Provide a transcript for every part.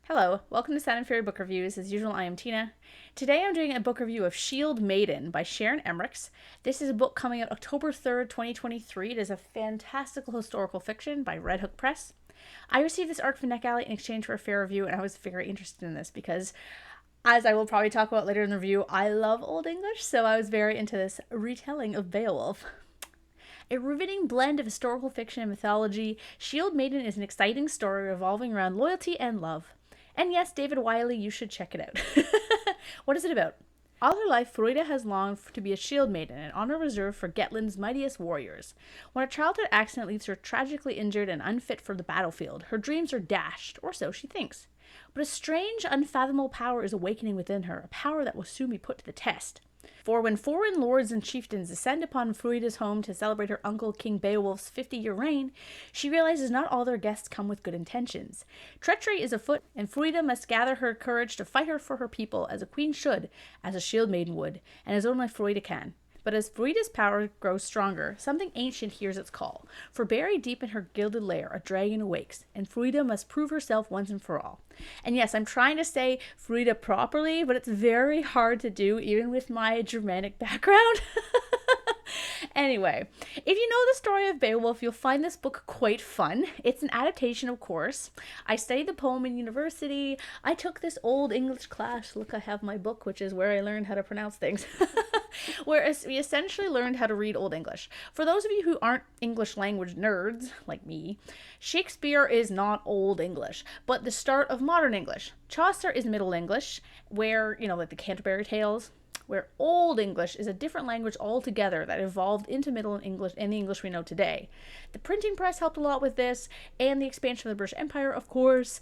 Hello, welcome to Sound and Fury Book Reviews. As usual, I am Tina. Today I'm doing a book review of Shield Maiden by Sharon Emmerichs. This is a book coming out October 3rd, 2023. It is a fantastical historical fiction by Red Hook Press. I received this arc from NetGalley in exchange for a fair review, and I was very interested in this because, as I will probably talk about later in the review, I love Old English, so I was very into this retelling of Beowulf. A riveting blend of historical fiction and mythology, Shield Maiden is an exciting story revolving around loyalty and love. And yes, David Wiley, you should check it out. What is it about? All her life, Fryda has longed to be a shield maiden, an honor reserved for Getland's mightiest warriors. When a childhood accident leaves her tragically injured and unfit for the battlefield, her dreams are dashed, or so she thinks. But a strange, unfathomable power is awakening within her, a power that will soon be put to the test. For when foreign lords and chieftains descend upon Fryda's home to celebrate her uncle King Beowulf's 50-year reign, she realizes not all their guests come with good intentions. Treachery is afoot, and Fryda must gather her courage to fight her for her people as a queen should, as a shield maiden would, and as only Fryda can. But as Fryda's power grows stronger, something ancient hears its call. For buried deep in her gilded lair, a dragon awakes, and Fryda must prove herself once and for all. And yes, I'm trying to say Fryda properly, but it's very hard to do, even with my Germanic background. Anyway, if you know the story of Beowulf, you'll find this book quite fun. It's an adaptation, of course. I studied the poem in university. I took this old English class. Look, I have my book, which is where I learned how to pronounce things. Whereas we essentially learned how to read Old English. For those of you who aren't English language nerds, like me, Shakespeare is not Old English, but the start of modern English. Chaucer is Middle English, where, like the Canterbury Tales, where Old English is a different language altogether that evolved into Middle English and the English we know today. The printing press helped a lot with this, and the expansion of the British Empire, of course.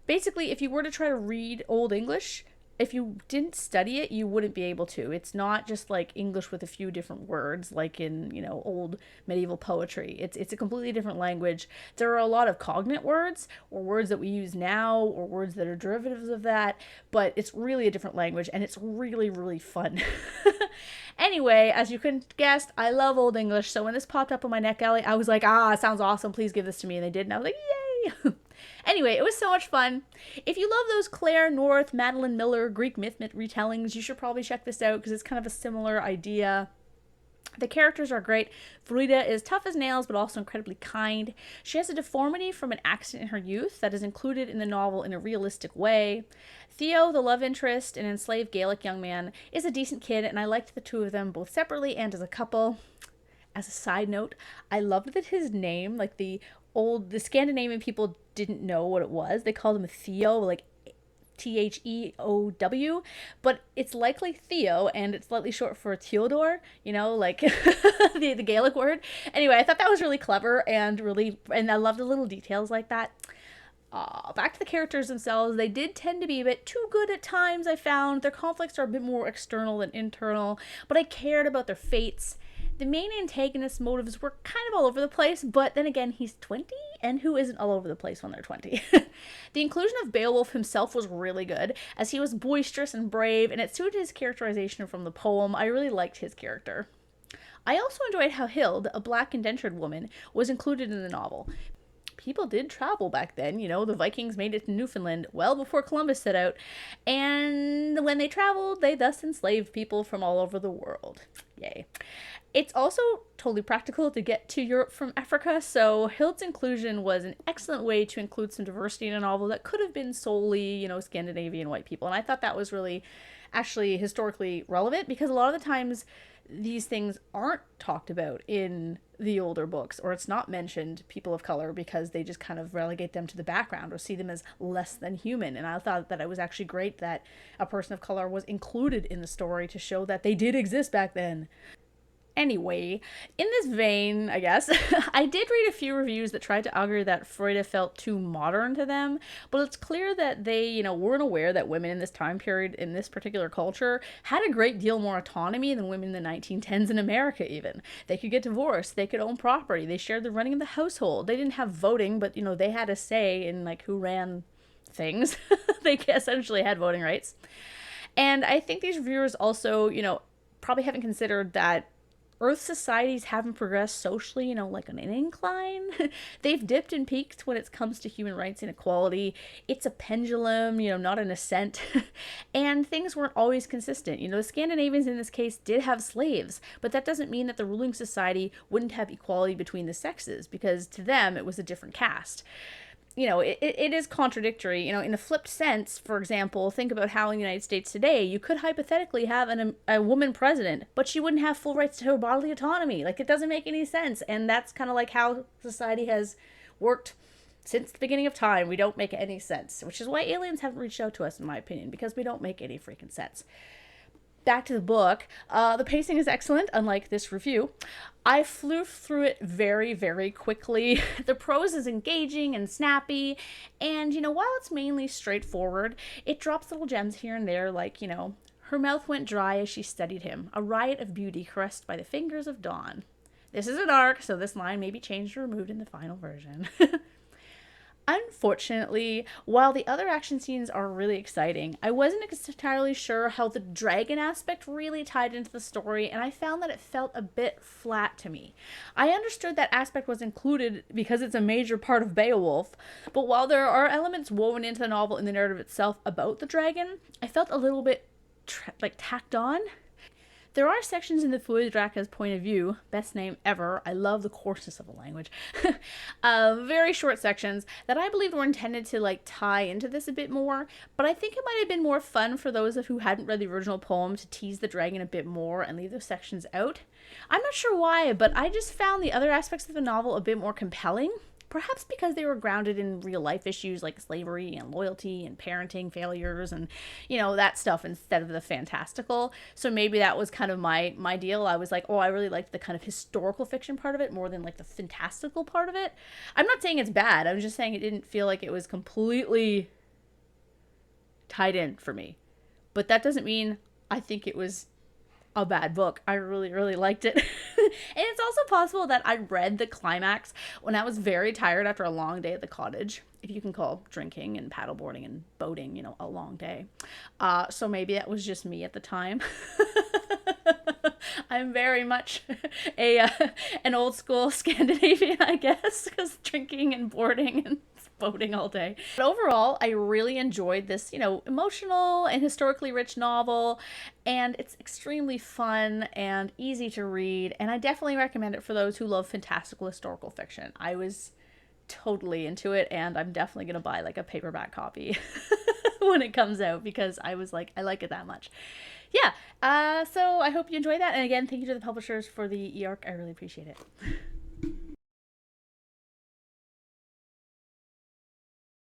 Basically, if you were to try to read Old English, if you didn't study it, you wouldn't be able to. It's not just like English with a few different words, like in, old medieval poetry. It's a completely different language. There are a lot of cognate words, or words that we use now, or words that are derivatives of that, but it's really a different language, and it's really, really fun. Anyway, as you can guess, I love Old English, so when this popped up on my NetGalley, I was like, it sounds awesome, please give this to me, and they did, and I was like, yay! Anyway, it was so much fun. If you love those Claire North, Madeline Miller, Greek myth retellings, you should probably check this out because it's kind of a similar idea. The characters are great. Fryda is tough as nails, but also incredibly kind. She has a deformity from an accident in her youth that is included in the novel in a realistic way. Theo, the love interest, an enslaved Gaelic young man, is a decent kid, and I liked the two of them both separately and as a couple. As a side note, I loved that his name, like the Scandinavian people didn't know what it was. They called him Theo, like Theow, but it's likely Theo, and it's slightly short for Theodore, like the Gaelic word. Anyway, I thought that was really clever and I love the little details like that. Back to the characters themselves, they did tend to be a bit too good at times, I found. Their conflicts are a bit more external than internal, but I cared about their fates. The main antagonist's motives were kind of all over the place, but then again, he's 20, and who isn't all over the place when they're 20? The inclusion of Beowulf himself was really good, as he was boisterous and brave, and it suited his characterization from the poem. I really liked his character. I also enjoyed how Hild, a black indentured woman, was included in the novel. People did travel back then, the Vikings made it to Newfoundland well before Columbus set out, and when they traveled, they thus enslaved people from all over the world. Yay. It's also totally practical to get to Europe from Africa, so Hild's inclusion was an excellent way to include some diversity in a novel that could have been solely, Scandinavian white people, and I thought that was really actually historically relevant, because a lot of the times these things aren't talked about in the older books, or it's not mentioned people of color, because they just kind of relegate them to the background or see them as less than human. And I thought that it was actually great that a person of color was included in the story to show that they did exist back then. Anyway, in this vein, I guess, I did read a few reviews that tried to argue that Fryda felt too modern to them, but it's clear that they, weren't aware that women in this time period, in this particular culture, had a great deal more autonomy than women in the 1910s in America, even. They could get divorced, they could own property, they shared the running of the household. They didn't have voting, but, they had a say in, who ran things. They essentially had voting rights. And I think these reviewers also, probably haven't considered that Earth societies haven't progressed socially, like on an incline. They've dipped and peaked when it comes to human rights and equality. It's a pendulum, not an ascent. And things weren't always consistent. The Scandinavians in this case did have slaves, but that doesn't mean that the ruling society wouldn't have equality between the sexes, because to them it was a different caste. It is contradictory. In a flipped sense, for example, think about how in the United States today, you could hypothetically have a woman president, but she wouldn't have full rights to her bodily autonomy. Like, it doesn't make any sense. And that's kind of like how society has worked since the beginning of time. We don't make any sense, which is why aliens haven't reached out to us, in my opinion, because we don't make any freaking sense. Back to the book, the pacing is excellent, unlike this review. I flew through it very, very quickly. The prose is engaging and snappy, and, while it's mainly straightforward, it drops little gems here and there, like, her mouth went dry as she studied him, a riot of beauty caressed by the fingers of dawn. This is an arc, so this line may be changed or removed in the final version. Unfortunately, while the other action scenes are really exciting, I wasn't entirely sure how the dragon aspect really tied into the story, and I found that it felt a bit flat to me. I understood that aspect was included because it's a major part of Beowulf, but while there are elements woven into the novel and the narrative itself about the dragon, I felt a little bit tacked on. There are sections in the Fryda's point of view, best name ever, I love the coarseness of the language, very short sections that I believe were intended to tie into this a bit more, but I think it might have been more fun for those of who hadn't read the original poem to tease the dragon a bit more and leave those sections out. I'm not sure why, but I just found the other aspects of the novel a bit more compelling. Perhaps because they were grounded in real life issues like slavery and loyalty and parenting failures and, that stuff instead of the fantastical. So maybe that was kind of my deal. I was like, oh, I really liked the kind of historical fiction part of it more than the fantastical part of it. I'm not saying it's bad. I'm just saying it didn't feel like it was completely tied in for me. But that doesn't mean I think it was a bad book. I really, really liked it. And it's also possible that I read the climax when I was very tired after a long day at the cottage, if you can call drinking and paddleboarding and boating, a long day. So maybe that was just me at the time. I'm very much an old school Scandinavian, I guess, because drinking and boarding and boating all day. But overall, I really enjoyed this, emotional and historically rich novel, and it's extremely fun and easy to read, and I definitely recommend it for those who love fantastical historical fiction. I was totally into it, and I'm definitely gonna buy a paperback copy when it comes out, because I was I like it that much. Yeah, so I hope you enjoyed that, and again, thank you to the publishers for the e-arc. I really appreciate it.